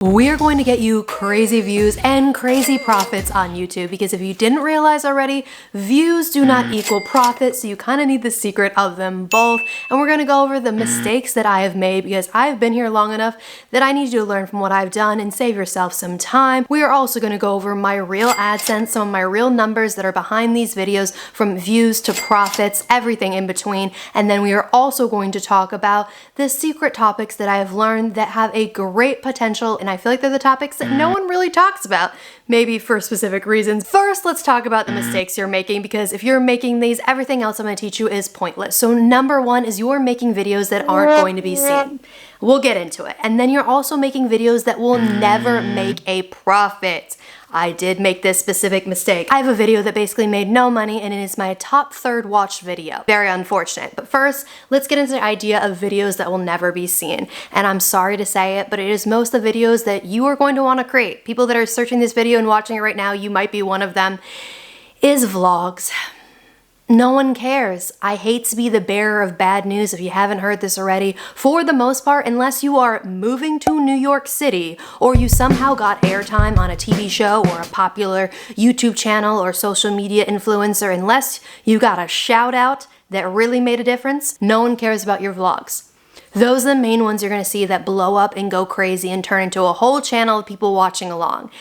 We're going to get you crazy views and crazy profits on YouTube, because if you didn't realize already, views do not equal profit, so you kind of need the secret of them both. And we're going to go over the mistakes that I have made, because I've been here long enough that I need you to learn from what I've done and save yourself some time. We are also going to go over my real AdSense, some of my real numbers that are behind these videos, from views to profits, everything in between. And then we are also going to talk about the secret topics that I have learned that have a great potential, and I feel like they're the topics that no one really talks about, maybe for specific reasons. First, let's talk about the mistakes you're making, because if you're making these, everything else I'm going to teach you is pointless. So number one is you're making videos that aren't going to be seen. We'll get into it. And then you're also making videos that will never make a profit. I did make this specific mistake. I have a video that basically made no money, and it is my top 3rd watched video. Very unfortunate. But first, let's get into the idea of videos that will never be seen. And I'm sorry to say it, but it is most of the videos that you are going to want to create. People that are searching this video and watching it right now, you might be one of them, is vlogs. No one cares. I hate to be the bearer of bad news if you haven't heard this already. For the most part, unless you are moving to New York City, or you somehow got airtime on a TV show or a popular YouTube channel or social media influencer, unless you got a shout out that really made a difference, no one cares about your vlogs. Those are the main ones you're gonna see that blow up and go crazy and turn into a whole channel of people watching along.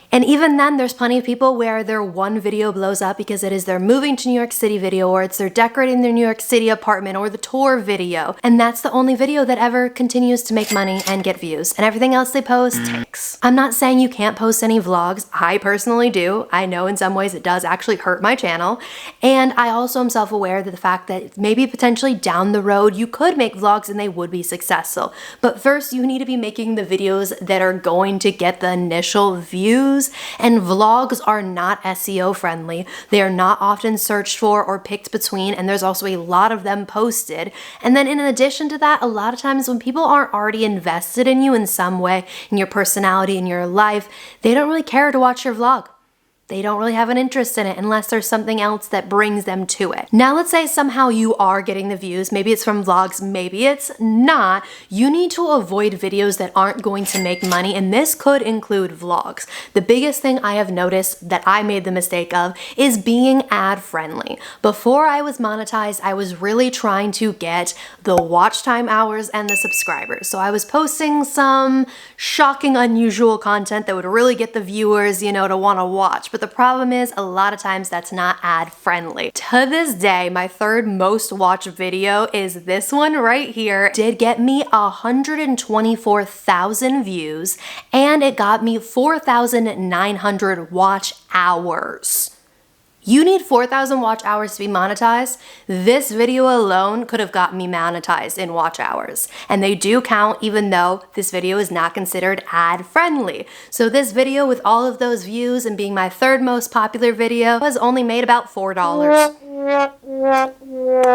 And even then, there's plenty of people where their one video blows up because it is their moving to New York City video, or it's their decorating their New York City apartment, or the tour video. And that's the only video that ever continues to make money and get views. And everything else they post tanks. I'm not saying you can't post any vlogs. I personally do. I know in some ways it does actually hurt my channel. And I also am self-aware that the fact that maybe potentially down the road you could make vlogs and they would be successful. But first, you need to be making the videos that are going to get the initial views. And vlogs are not SEO friendly. They are not often searched for or picked between, and there's also a lot of them posted. And then in addition to that, a lot of times when people aren't already invested in you in some way, in your personality, in your life, they don't really care to watch your vlog. They don't really have an interest in it unless there's something else that brings them to it. Now let's say somehow you are getting the views, maybe it's from vlogs, maybe it's not. You need to avoid videos that aren't going to make money, and this could include vlogs. The biggest thing I have noticed that I made the mistake of is being ad friendly. Before I was monetized, I was really trying to get the watch time hours and the subscribers. So I was posting some shocking, unusual content that would really get the viewers, to want to watch. But the problem is, a lot of times that's not ad friendly. To this day, my 3rd most watched video is this one right here. It did get me 124,000 views, and it got me 4,900 watch hours. You need 4,000 watch hours to be monetized. This video alone could have gotten me monetized in watch hours. And they do count, even though this video is not considered ad friendly. So this video, with all of those views and being my 3rd most popular video, has only made about $4. I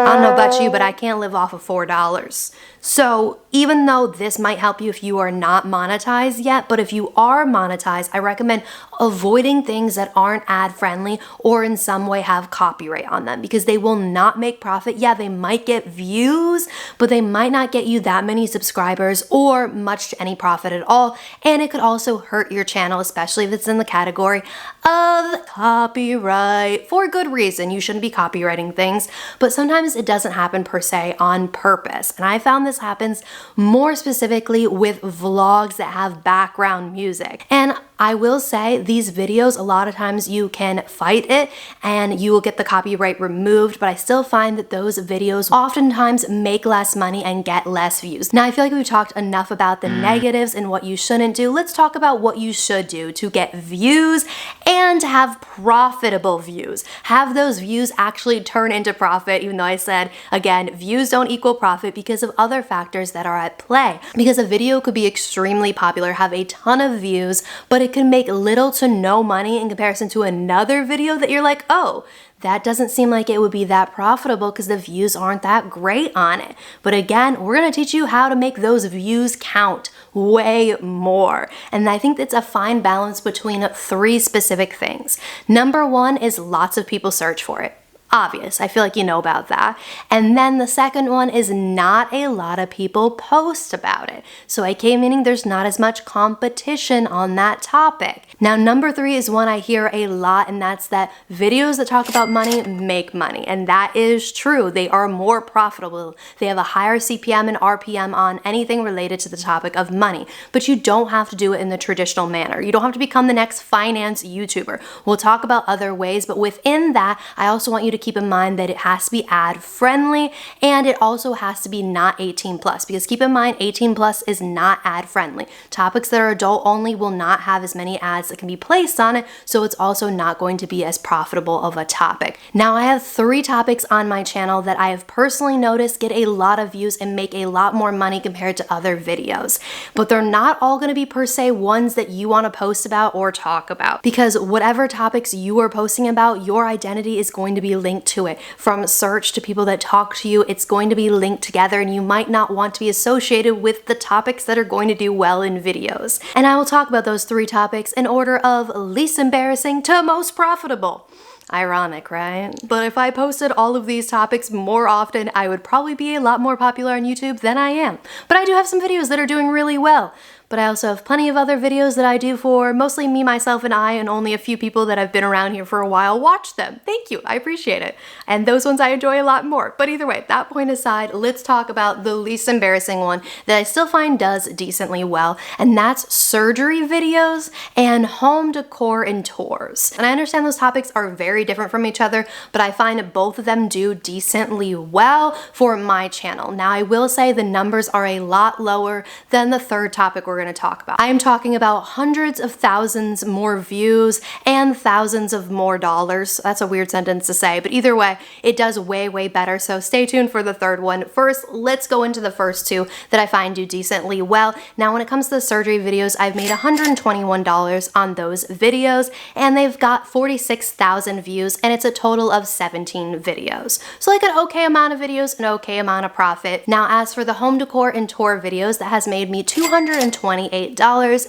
don't know about you, but I can't live off of $4. So even though this might help you if you are not monetized yet, but if you are monetized, I recommend avoiding things that aren't ad friendly or in some way have copyright on them, because they will not make profit. Yeah, they might get views, but they might not get you that many subscribers or much to any profit at all. And it could also hurt your channel, especially if it's in the category of copyright. For good reason, you shouldn't be copywriting things, but sometimes it doesn't happen per se on purpose. And I found this happens more specifically with vlogs that have background music. And I will say, these videos, a lot of times you can fight it and you will get the copyright removed, but I still find that those videos oftentimes make less money and get less views. Now, I feel like we've talked enough about the negatives and what you shouldn't do. Let's talk about what you should do to get views and to have profitable views. Have those views actually turn into profit, even though I said, again, views don't equal profit because of other factors that are at play. Because a video could be extremely popular, have a ton of views, but it can make little to no money in comparison to another video that you're like, oh, that doesn't seem like it would be that profitable because the views aren't that great on it. But again, we're gonna teach you how to make those views count way more. And I think it's a fine balance between 3 specific things. Number one is lots of people search for it. Obvious. I feel like you know about that. And then the second one is not a lot of people post about it. So AK meaning there's not as much competition on that topic. Now, number 3 is one I hear a lot, and that's that videos that talk about money make money. And that is true. They are more profitable. They have a higher CPM and RPM on anything related to the topic of money. But you don't have to do it in the traditional manner. You don't have to become the next finance YouTuber. We'll talk about other ways, but within that, I also want you to keep in mind that it has to be ad friendly, and it also has to be not 18 plus, because keep in mind 18 plus is not ad friendly. Topics that are adult only will not have as many ads that can be placed on it, so it's also not going to be as profitable of a topic. Now, I have 3 topics on my channel that I have personally noticed get a lot of views and make a lot more money compared to other videos, but they're not all going to be per se ones that you want to post about or talk about, because whatever topics you are posting about, your identity is going to be linked to it. From search to people that talk to you, it's going to be linked together, and you might not want to be associated with the topics that are going to do well in videos. And I will talk about those 3 topics in order of least embarrassing to most profitable. Ironic, right? But if I posted all of these topics more often, I would probably be a lot more popular on YouTube than I am. But I do have some videos that are doing really well. But I also have plenty of other videos that I do for mostly me, myself, and I, and only a few people that have been around here for a while watch them. Thank you, I appreciate it. And those ones I enjoy a lot more. But either way, that point aside, let's talk about the least embarrassing one that I still find does decently well, and that's surgery videos and home decor and tours. And I understand those topics are very different from each other, but I find both of them do decently well for my channel. Now, I will say the numbers are a lot lower than the third topic we're going to talk about. I am talking about hundreds of thousands more views and thousands of more dollars. That's a weird sentence to say, but either way, it does way, way better. So stay tuned for the third one. First, let's go into the first 2 that I find do decently well. Now, when it comes to the surgery videos, I've made $121 on those videos, and they've got 46,000 views, and it's a total of 17 videos. So like an okay amount of videos, an okay amount of profit. Now, as for the home decor and tour videos, that has made me $228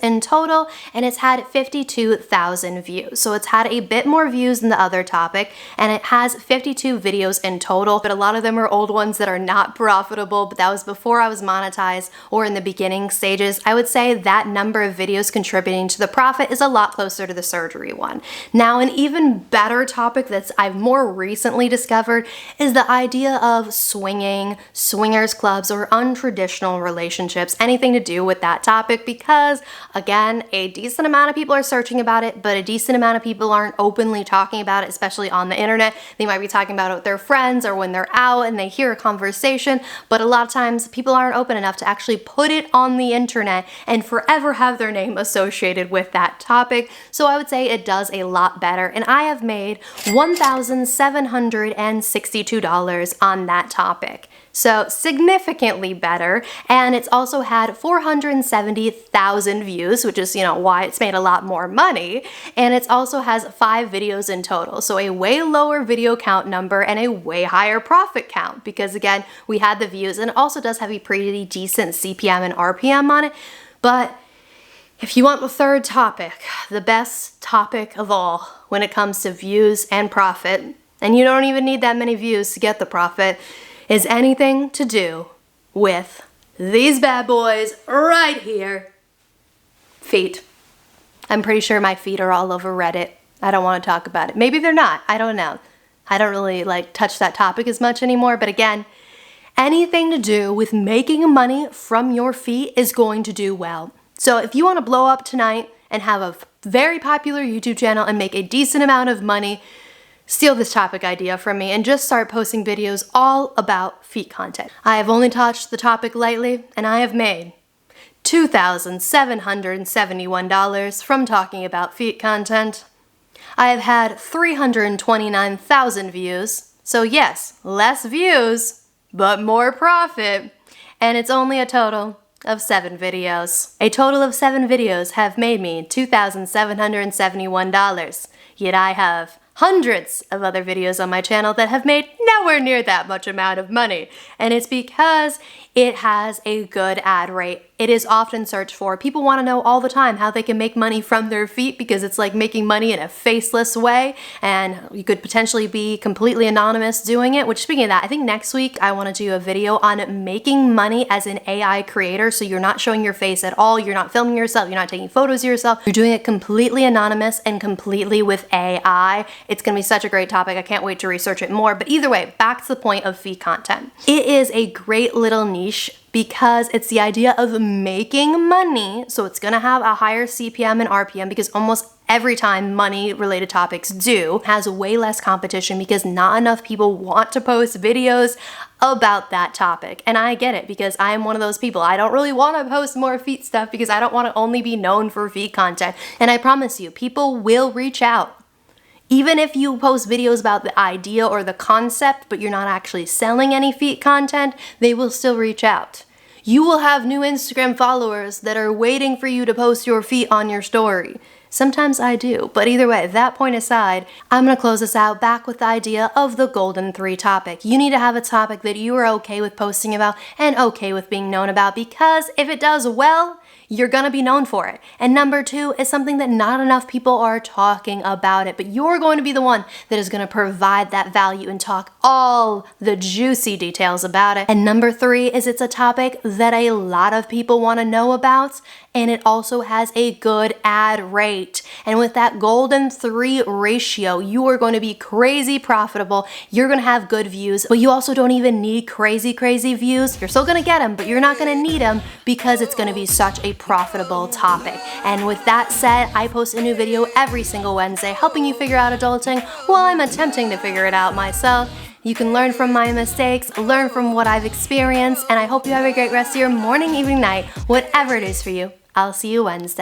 in total, and it's had 52,000 views. So it's had a bit more views than the other topic, and it has 52 videos in total, but a lot of them are old ones that are not profitable, but that was before I was monetized or in the beginning stages. I would say that number of videos contributing to the profit is a lot closer to the surgery one. Now, an even better topic that's I've more recently discovered is the idea of swinging, swingers clubs, or untraditional relationships, anything to do with that topic, because again, a decent amount of people are searching about it, but a decent amount of people aren't openly talking about it, especially on the internet. They might be talking about it with their friends or when they're out and they hear a conversation, but a lot of times people aren't open enough to actually put it on the internet and forever have their name associated with that topic. So I would say it does a lot better, and I have made $1,762 on that topic. So significantly better, and it's also had 470,000 views, which is, why it's made a lot more money, and it also has 5 videos in total, so a way lower video count number and a way higher profit count, because again, we had the views, and it also does have a pretty decent CPM and RPM on it. But if you want the third topic, the best topic of all when it comes to views and profit, and you don't even need that many views to get the profit, is anything to do with these bad boys right here. Feet. I'm pretty sure my feet are all over Reddit. I don't want to talk about it. Maybe they're not. I don't know. I don't really touch that topic as much anymore, but again, anything to do with making money from your feet is going to do well. So if you want to blow up tonight and have a very popular YouTube channel and make a decent amount of money, steal this topic idea from me and just start posting videos all about feet content. I have only touched the topic lightly, and I have made $2,771 from talking about feet content. I have had 329,000 views, so yes, less views, but more profit, and it's only a total of 7 videos. A total of 7 videos have made me $2,771, yet I have hundreds of other videos on my channel that have made nowhere near that much amount of money, and it's because it has a good ad rate It is often searched for. People want to know all the time how they can make money from their feet because it's like making money in a faceless way, and you could potentially be completely anonymous doing it. Which, speaking of that, I think next week I want to do a video on making money as an AI creator. So you're not showing your face at all, you're not filming yourself, you're not taking photos of yourself, you're doing it completely anonymous and completely with AI. It's gonna be such a great topic. I can't wait to research it more. But either way, back to the point of feed content. It is a great little niche because it's the idea of making money. So it's gonna have a higher CPM and RPM because almost every time money related topics has way less competition because not enough people want to post videos about that topic. And I get it because I'm one of those people. I don't really want to post more feet stuff because I don't want to only be known for feet content. And I promise you, people will reach out. Even if you post videos about the idea or the concept, but you're not actually selling any feet content, they will still reach out. You will have new Instagram followers that are waiting for you to post your feet on your story. Sometimes I do, but either way, that point aside, I'm gonna close this out back with the idea of the golden 3 topic. You need to have a topic that you are okay with posting about and okay with being known about, because if it does well, you're gonna be known for it. And number 2 is something that not enough people are talking about it, but you're going to be the one that is gonna provide that value and talk all the juicy details about it. And number 3 is it's a topic that a lot of people wanna know about, and it also has a good ad rate. And with that golden 3 ratio, you are going to be crazy profitable. You're gonna have good views, but you also don't even need crazy views. You're still gonna get them, but you're not gonna need them because it's gonna be such a profitable topic. And with that said, I post a new video every single Wednesday helping you figure out adulting while I'm attempting to figure it out myself. You can learn from my mistakes, learn from what I've experienced, and I hope you have a great rest of your morning, evening, night, whatever it is for you. I'll see you Wednesday.